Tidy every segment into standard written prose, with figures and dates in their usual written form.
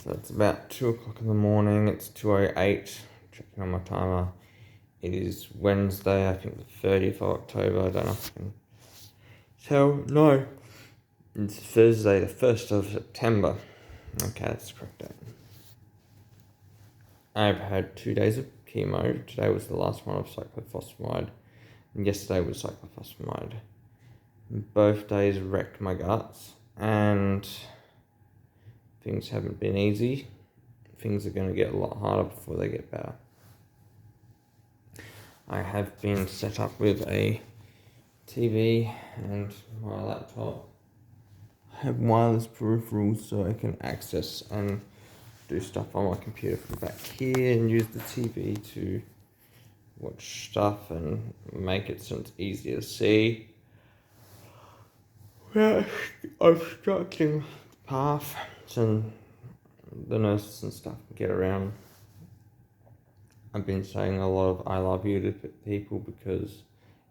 So it's about 2 o'clock in the morning. It's 2:08. Checking on my timer. It is Wednesday, I think the 30th of October. I don't know if I can tell. No. It's Thursday, the 1st of September. Okay, that's the correct date. I've had 2 days of chemo. Today was the last one of cyclophosphamide. And yesterday was cyclophosphamide. Both days wrecked my guts. And things haven't been easy. Things are going to get a lot harder before they get better. I have been set up with a TV and my laptop. I have wireless peripherals so I can access and do stuff on my computer from back here and use the TV to watch stuff and make it so it's easier to see. Yeah, obstructing the path so the nurses and stuff can get around. I've been saying a lot of I love you to people because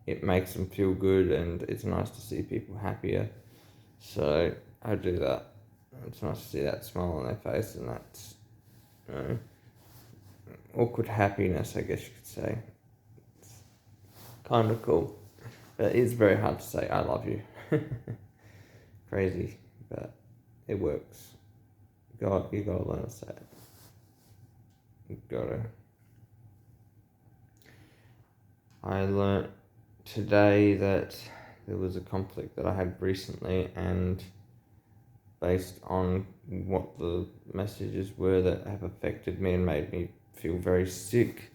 it makes them feel good and it's nice to see people happier. So I do that. It's nice to see that smile on their face and that's awkward happiness, I guess you could say. It's kind of cool. But it's very hard to say I love you. Crazy, but it works. You gotta learn to say it. You gotta. I learnt today that there was a conflict that I had recently, and based on what the messages were that have affected me and made me feel very sick,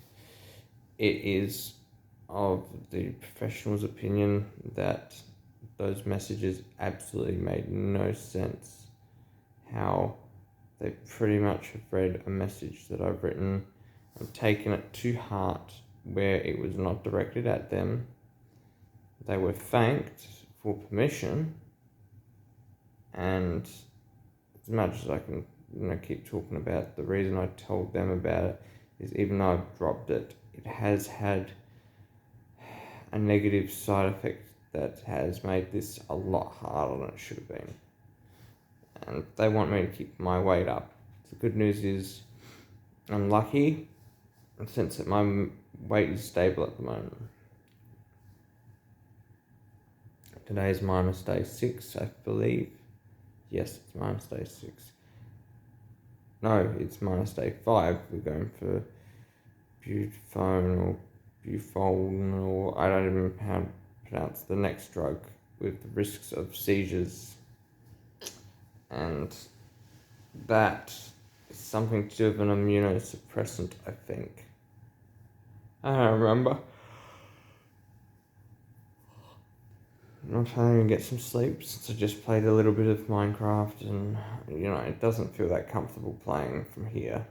it is of the professional's opinion that those messages absolutely made no sense. How they pretty much have read a message that I've written and taken it to heart where it was not directed at them. They were thanked for permission, and as much as I can keep talking about it, the reason I told them about it is even though I've dropped it, it has had a negative side effect that has made this a lot harder than it should have been. And they want me to keep my weight up. The good news is I'm lucky since that my weight is stable at the moment. Today is minus day 6, I believe. Yes, it's minus day 6. No, it's minus day 5. We're going for Butphone or Bufone, or I don't even know how to pronounce the next drug with the risks of seizures. And that is something to do with an immunosuppressant, I think. I don't remember. I'm trying to get some sleep since I just played a little bit of Minecraft and, it doesn't feel that comfortable playing from here.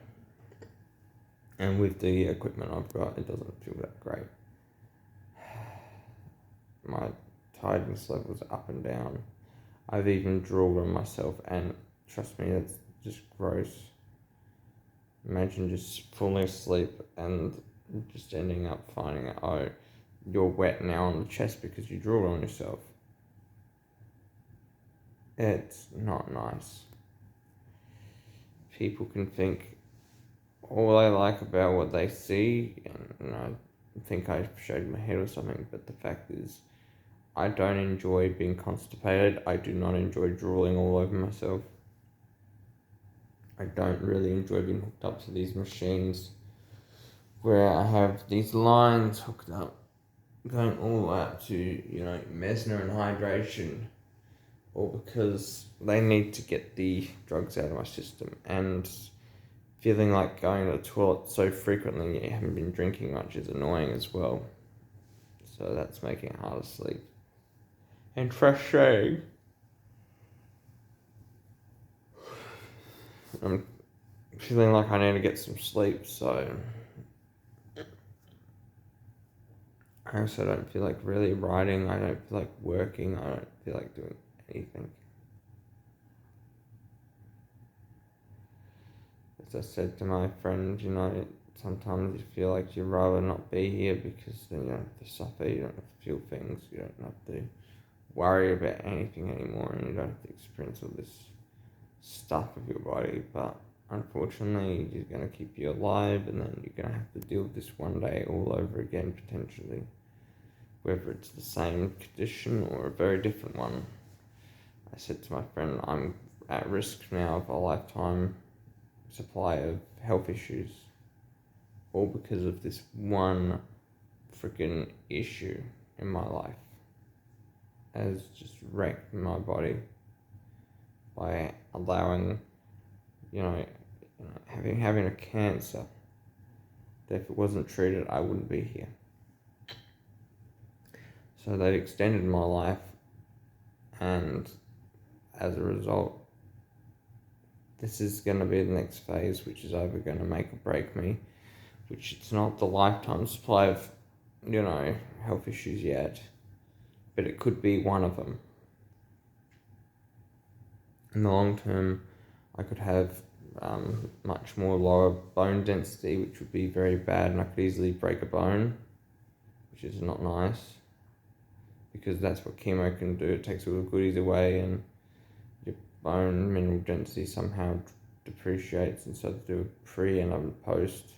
And with the equipment I've got, it doesn't feel that great. My tiredness level's up and down. I've even drooled on myself, and trust me, that's just gross. Imagine just falling asleep and just ending up finding out, oh, you're wet now on the chest because you drooled on yourself. It's not nice. People can think all they like about what they see, and I think I shaved my head or something, but the fact is, I don't enjoy being constipated. I do not enjoy drooling all over myself. I don't really enjoy being hooked up to these machines where I have these lines hooked up going all out to, Mesner and hydration, or because they need to get the drugs out of my system, and feeling like going to the toilet so frequently you haven't been drinking much is annoying as well. So that's making it hard to sleep. And frustrating. I'm feeling like I need to get some sleep, so I also don't feel like really writing, I don't feel like working, I don't feel like doing anything. As I said to my friend, sometimes you feel like you'd rather not be here because then you don't have to suffer, you don't have to feel things, you don't have to worry about anything anymore, and you don't have to experience all this stuff of your body. But unfortunately is going to keep you alive, and then you're going to have to deal with this one day all over again, potentially. Whether it's the same condition or a very different one. I said to my friend, I'm at risk now of a lifetime supply of health issues, all because of this one freaking issue in my life. Has just wrecked my body by allowing, having a cancer that if it wasn't treated, I wouldn't be here. So they've extended my life, and as a result, this is going to be the next phase, which is either going to make or break me, which it's not the lifetime supply of, health issues yet, but it could be one of them. In the long term, I could have much more lower bone density, which would be very bad, and I could easily break a bone, which is not nice, because that's what chemo can do. It takes all the goodies away, and your bone mineral density somehow depreciates, and so they do a pre and a post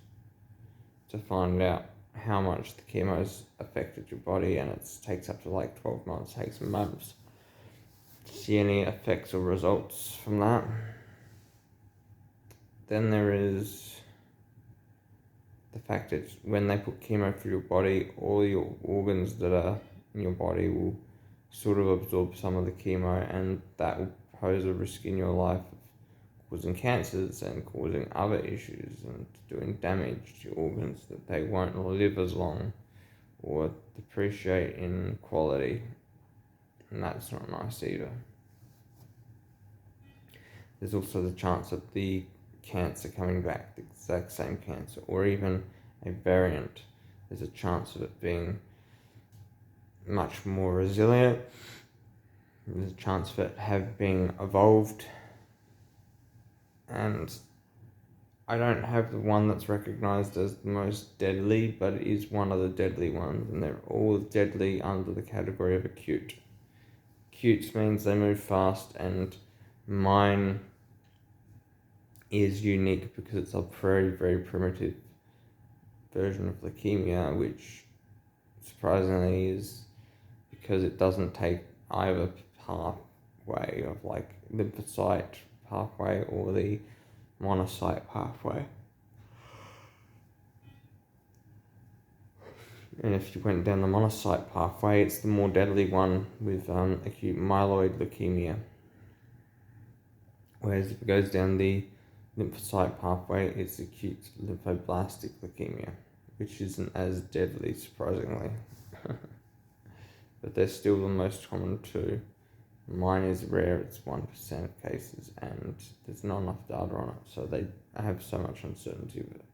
to find out how much the chemo's affected your body, and it takes up to 12 months, takes months to see any effects or results from that. Then there is the fact that when they put chemo through your body, all your organs that are in your body will sort of absorb some of the chemo, and that will pose a risk in your life of causing cancers and causing other issues and doing damage to your organs, that they won't live as long or depreciate in quality, and that's not nice either. There's also the chance of the cancer coming back, the exact same cancer, or even a variant. There's a chance of it being much more resilient. There's a chance of it being evolved, and I don't have the one that's recognized as the most deadly, but it is one of the deadly ones, and they're all deadly under the category of acute. Acute means they move fast, and mine is unique because it's a very, very primitive version of leukemia, which surprisingly is because it doesn't take either pathway of lymphocyte pathway or the monocyte pathway. And if you went down the monocyte pathway, it's the more deadly one with acute myeloid leukemia. Whereas if it goes down the lymphocyte pathway, it's acute lymphoblastic leukemia, which isn't as deadly, surprisingly. But they're still the most common too. Mine is rare, it's 1% of cases, and there's not enough data on it, so they have so much uncertainty with it.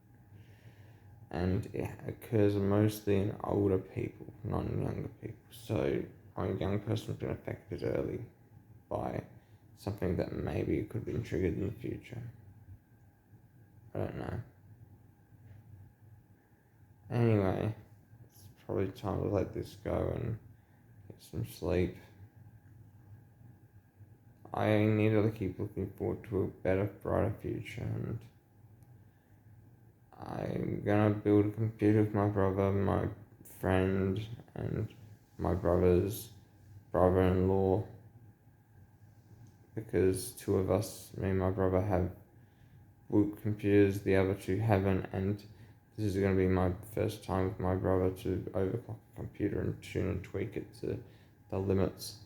And it occurs mostly in older people, not in younger people. So a young person has been affected early by something that maybe could have been triggered in the future. I don't know. Anyway, it's probably time to let this go and get some sleep. I need to keep looking forward to a better, brighter future, and I'm gonna build a computer with my brother, my friend, and my brother's brother-in-law, because two of us, me and my brother, have boot computers, the other two haven't, and this is going to be my first time with my brother to overclock a computer and tune and tweak it to the limits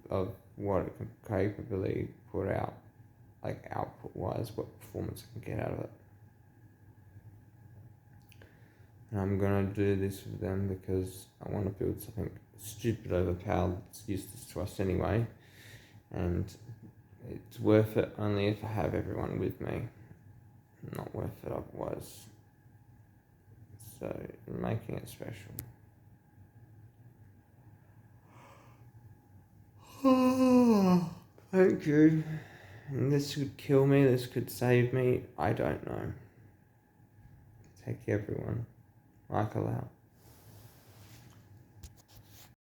of what it can capably put out, output wise, what performance I can get out of it. And I'm going to do this with them because I want to build something stupid overpowered that's useless to us anyway, and it's worth it only if I have everyone with me. Not worth it otherwise. So, making it special. Thank you. And this could kill me, this could save me, I don't know. Take care, everyone. Michael out.